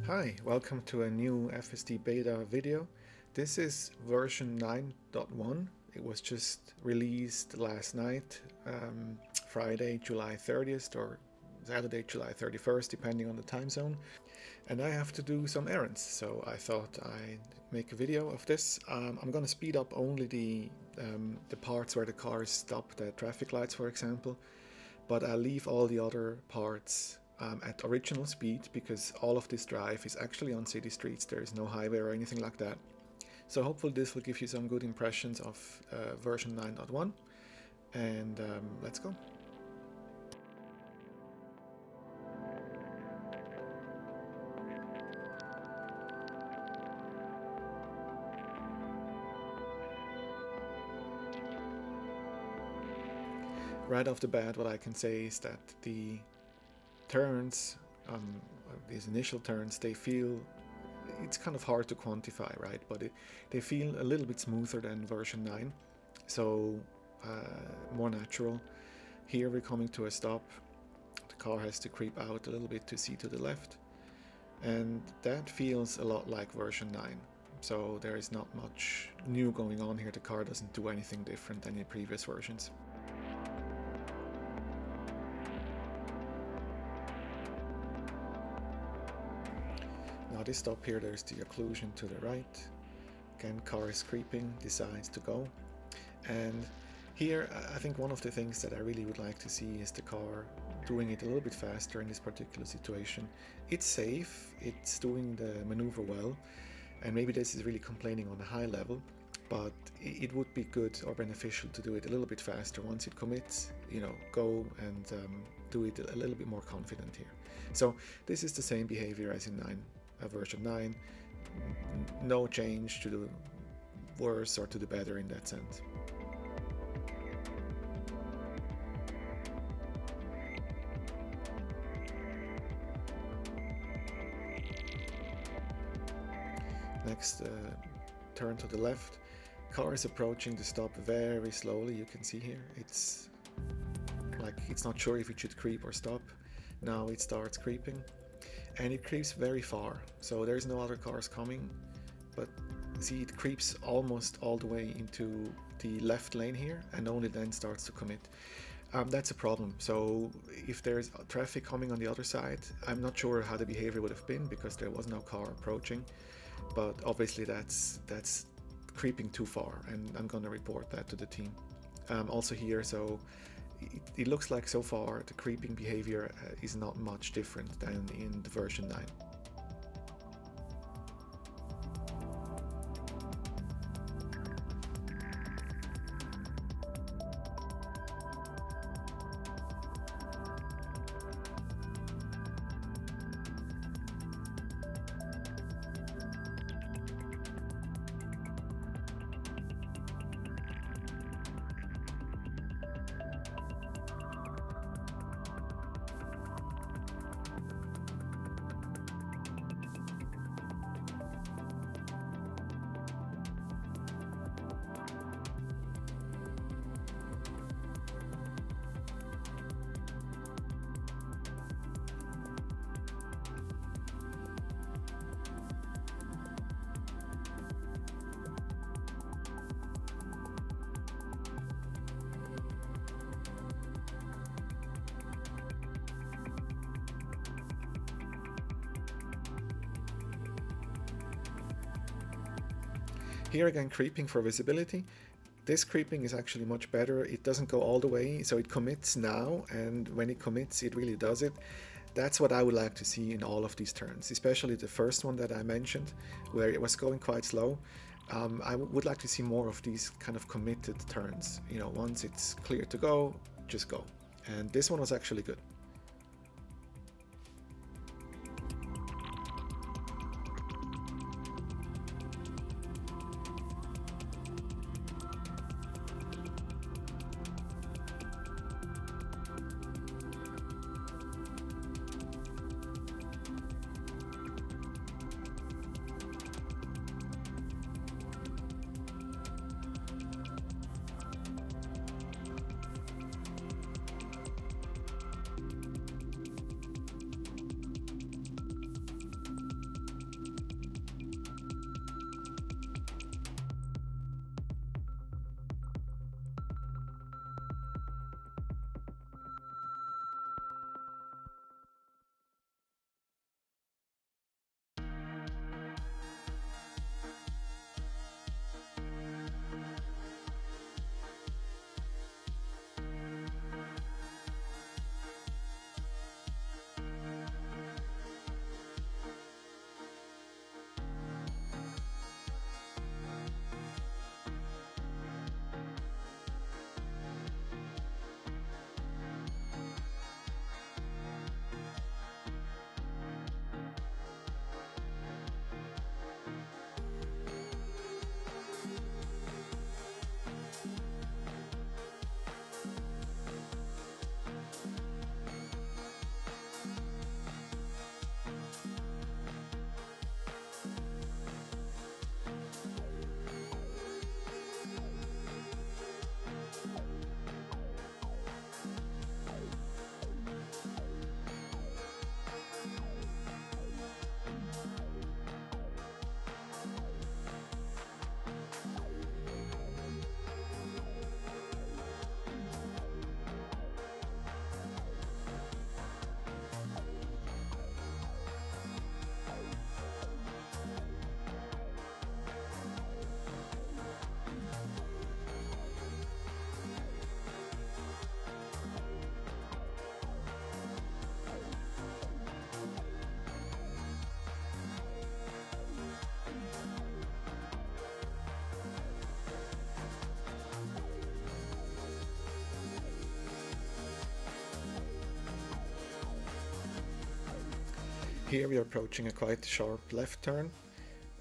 Hi, welcome to a new FSD Beta video. This is version 9.1. It was just released last night, Friday, July 30th or Saturday, July 31st, depending on the time zone. And I have to do some errands, so I thought I'd make a video of this. I'm going to speed up only the parts where the cars stopped at traffic lights, for example, but I'll leave all the other parts at original speed because all of this drive is actually on city streets. There is no highway or anything like that. So hopefully this will give you some good impressions of version 9.1, and let's go. Right off the bat, what I can say is that the turns, these initial turns, they feel, it's kind of hard to quantify, right? But they feel a little bit smoother than version 9, so more natural. Here we're coming to a stop. The car has to creep out a little bit to see to the left, and that feels a lot like version 9. So there is not much new going on here. The car doesn't do anything different than in previous versions. Now this stop here, there's the occlusion to the right. Again, car is creeping, decides to go. And here, I think one of the things that I really would like to see is the car doing it a little bit faster in this particular situation. It's safe, it's doing the maneuver well, and maybe this is really complaining on a high level, but it would be good or beneficial to do it a little bit faster once it commits, go and do it a little bit more confident here. So this is the same behavior as in version 9, no change to the worse or to the better in that sense. Next turn to the left. Car is approaching the stop very slowly. You can see here it's like it's not sure if it should creep or stop. Now it starts creeping, and it creeps very far, so there's no other cars coming, but see, it creeps almost all the way into the left lane here and only then starts to commit. That's a problem. So if there's traffic coming on the other side, I'm not sure how the behavior would have been because there was no car approaching, but obviously that's creeping too far, and I'm going to report that to the team. Also here, so it looks like so far the creeping behavior is not much different than in the version 9. Here again, creeping for visibility. This creeping is actually much better. It doesn't go all the way, so it commits now, and when it commits, it really does it. That's what I would like to see in all of these turns, especially the first one that I mentioned, where it was going quite slow. I would like to see more of these kind of committed turns. Once it's clear to go, just go. And this one was actually good. Here we are approaching a quite sharp left turn,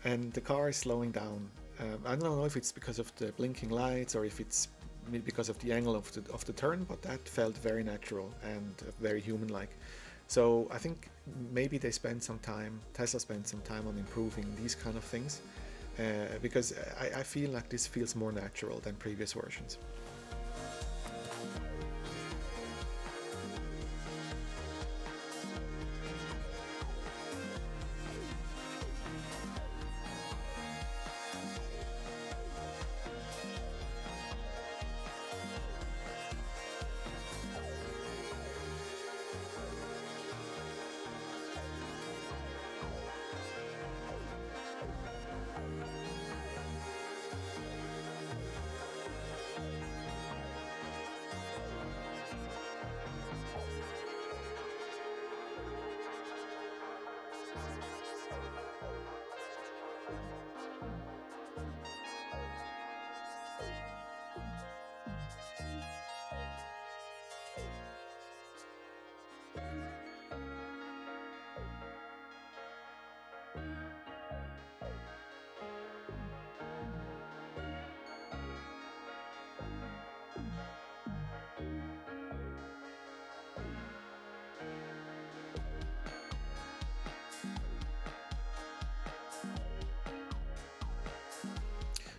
and the car is slowing down. I don't know if it's because of the blinking lights or if it's because of the angle of the turn, but that felt very natural and very human-like. So I think maybe Tesla spent some time on improving these kind of things, because I feel like this feels more natural than previous versions.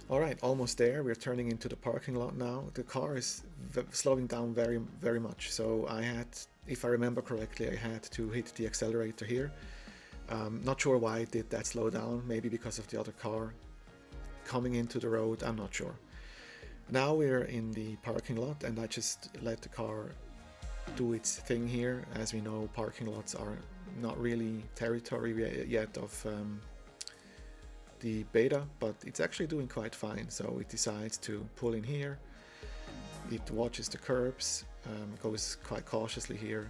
All right, almost there. We're turning into the parking lot now. The car is slowing down very, very much. So I had, if I remember correctly, I had to hit the accelerator here. Not sure why it did that slow down. Maybe because of the other car coming into the road. I'm not sure. Now we're in the parking lot, and I just let the car do its thing here. As we know, parking lots are not really territory yet of the beta, but it's actually doing quite fine. So it decides to pull in here, it watches the curbs, goes quite cautiously here,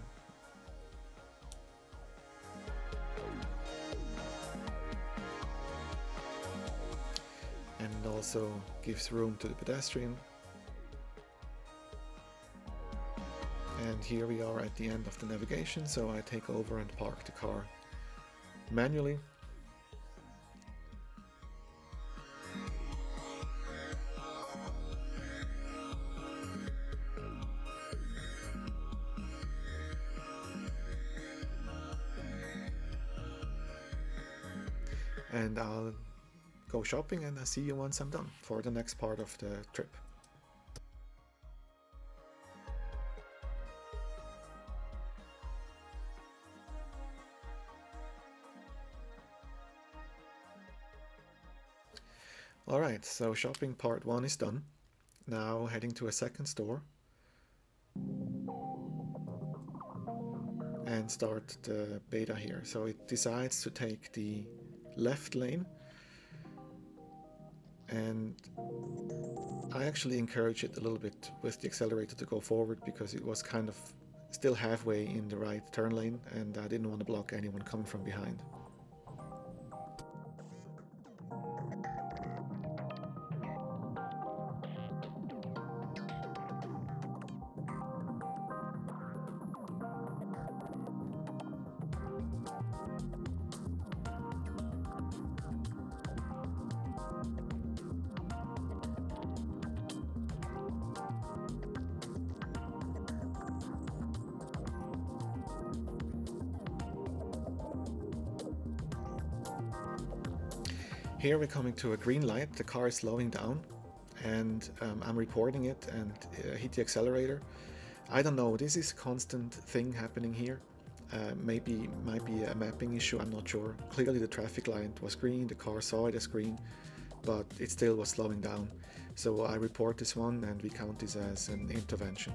and also gives room to the pedestrian. And here we are at the end of the navigation, so I take over and park the car manually. And I'll go shopping, and I'll see you once I'm done for the next part of the trip. Alright, so shopping part 1 is done. Now heading to a second store and start the beta here. So it decides to take the left lane, and I actually encourage it a little bit with the accelerator to go forward, because it was kind of still halfway in the right turn lane and I didn't want to block anyone coming from behind. Here we're coming to a green light, the car is slowing down, and I'm reporting it and hit the accelerator. I don't know, this is a constant thing happening here. Maybe might be a mapping issue, I'm not sure. Clearly the traffic light was green, the car saw it as green, but it still was slowing down. So I report this one and we count this as an intervention.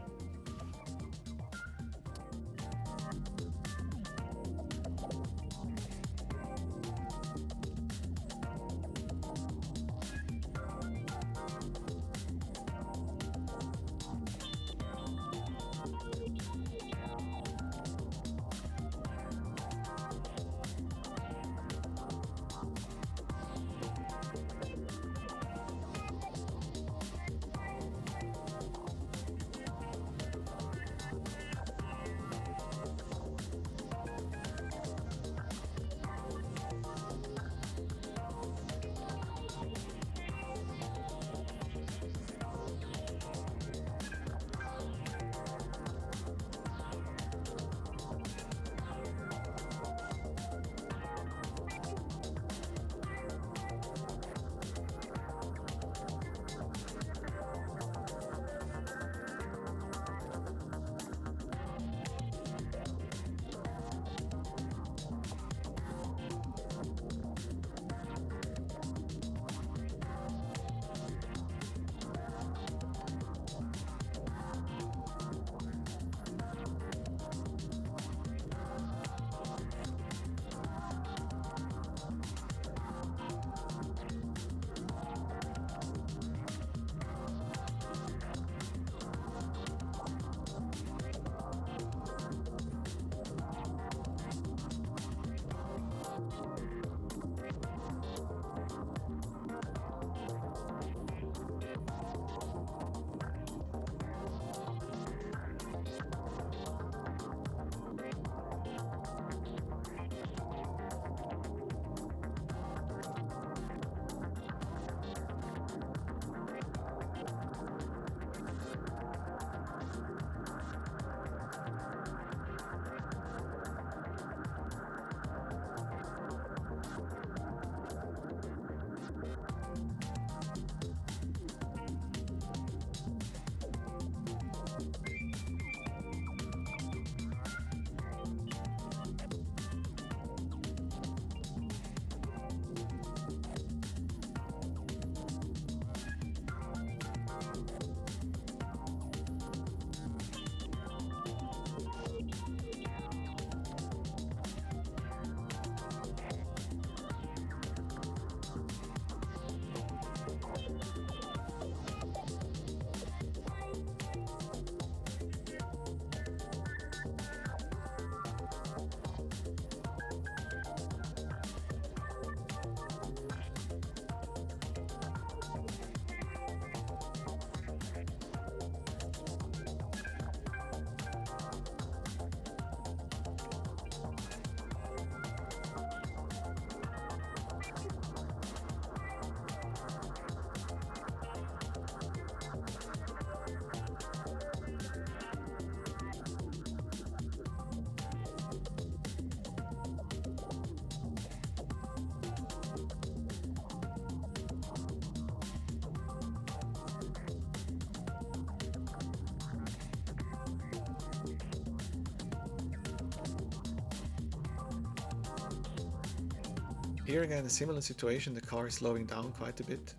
Here again, a similar situation, the car is slowing down quite a bit,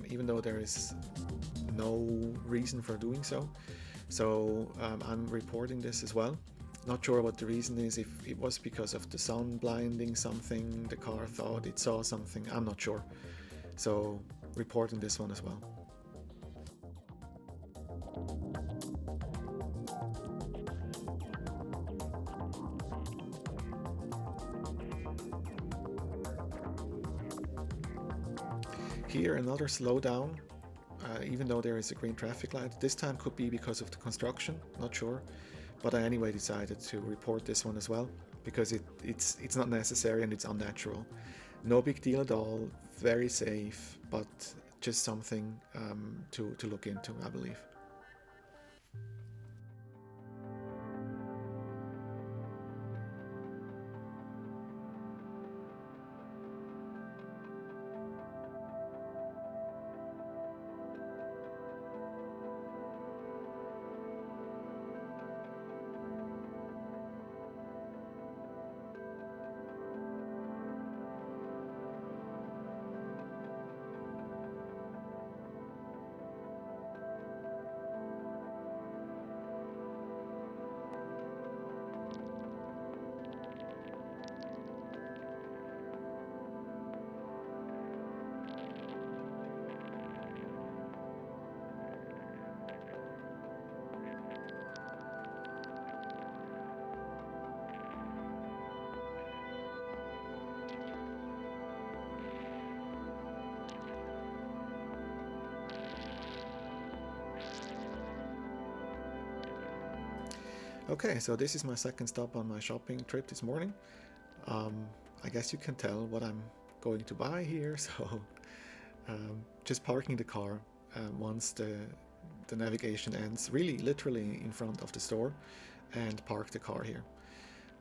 even though there is no reason for doing so. So I'm reporting this as well. Not sure what the reason is, if it was because of the sun blinding something, the car thought it saw something, I'm not sure. So reporting this one as well. Here another slowdown, even though there is a green traffic light. This time could be because of the construction, not sure. But I anyway decided to report this one as well, because it's not necessary and it's unnatural. No big deal at all, very safe, but just something to look into, I believe. Okay, so this is my second stop on my shopping trip this morning. I guess you can tell what I'm going to buy here, so just parking the car once the navigation ends, really literally in front of the store, and park the car here.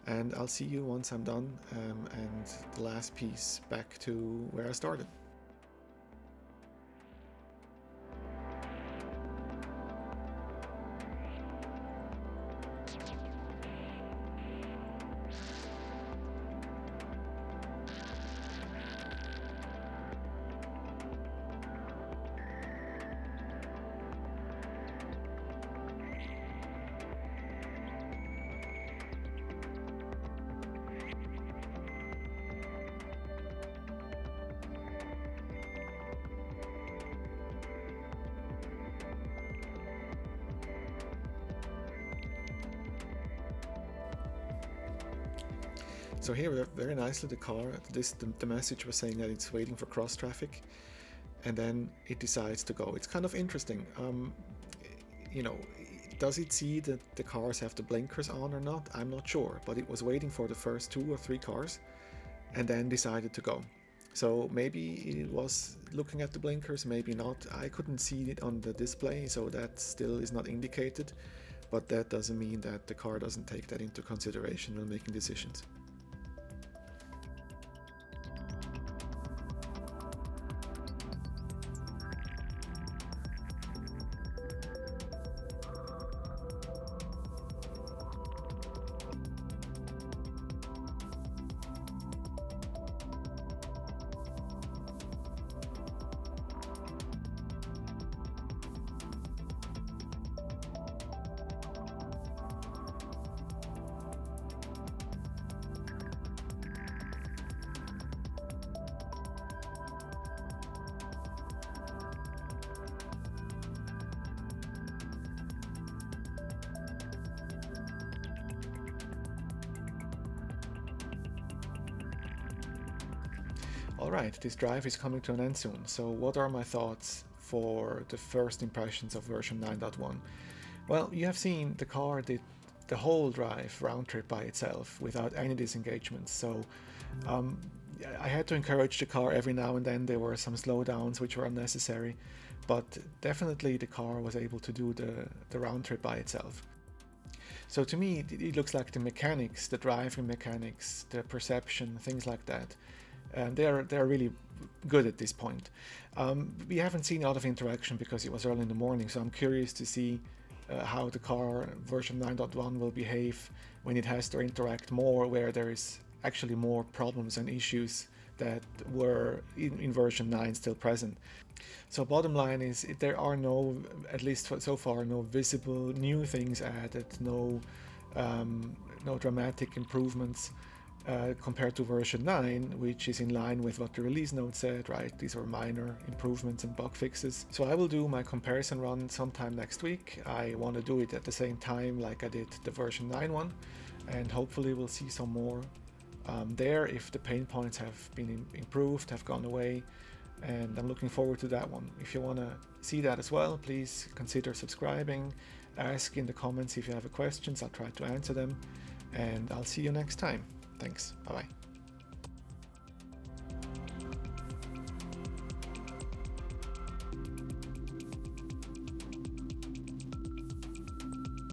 And I'll see you once I'm done, and the last piece back to where I started. So here, very nicely, the car, the message was saying that it's waiting for cross traffic, and then it decides to go. It's kind of interesting. You know, does it see that the cars have the blinkers on or not? I'm not sure, but it was waiting for the first 2 or 3 cars, and then decided to go. So maybe it was looking at the blinkers, maybe not. I couldn't see it on the display, so that still is not indicated, but that doesn't mean that the car doesn't take that into consideration when making decisions. Alright, this drive is coming to an end soon, so what are my thoughts for the first impressions of version 9.1? Well, you have seen the car did the whole drive round trip by itself without any disengagements, so I had to encourage the car every now and then. There were some slowdowns which were unnecessary, but definitely the car was able to do the round trip by itself. So to me, it looks like the mechanics, the driving mechanics, the perception, things like that, they're really good at this point. We haven't seen a lot of interaction because it was early in the morning, so I'm curious to see how the car version 9.1 will behave when it has to interact more, where there is actually more problems and issues that were in version 9 still present. So bottom line is, there are no, at least so far, no visible new things added, no dramatic improvements compared to version 9, which is in line with what the release note said, right? These are minor improvements and bug fixes. So I will do my comparison run sometime next week. I want to do it at the same time like I did the version 9 one, and hopefully we'll see some more there if the pain points have been improved, have gone away, and I'm looking forward to that one. If you want to see that as well, please consider subscribing, ask in the comments if you have questions, I'll try to answer them, and I'll see you next time. Thanks, bye bye.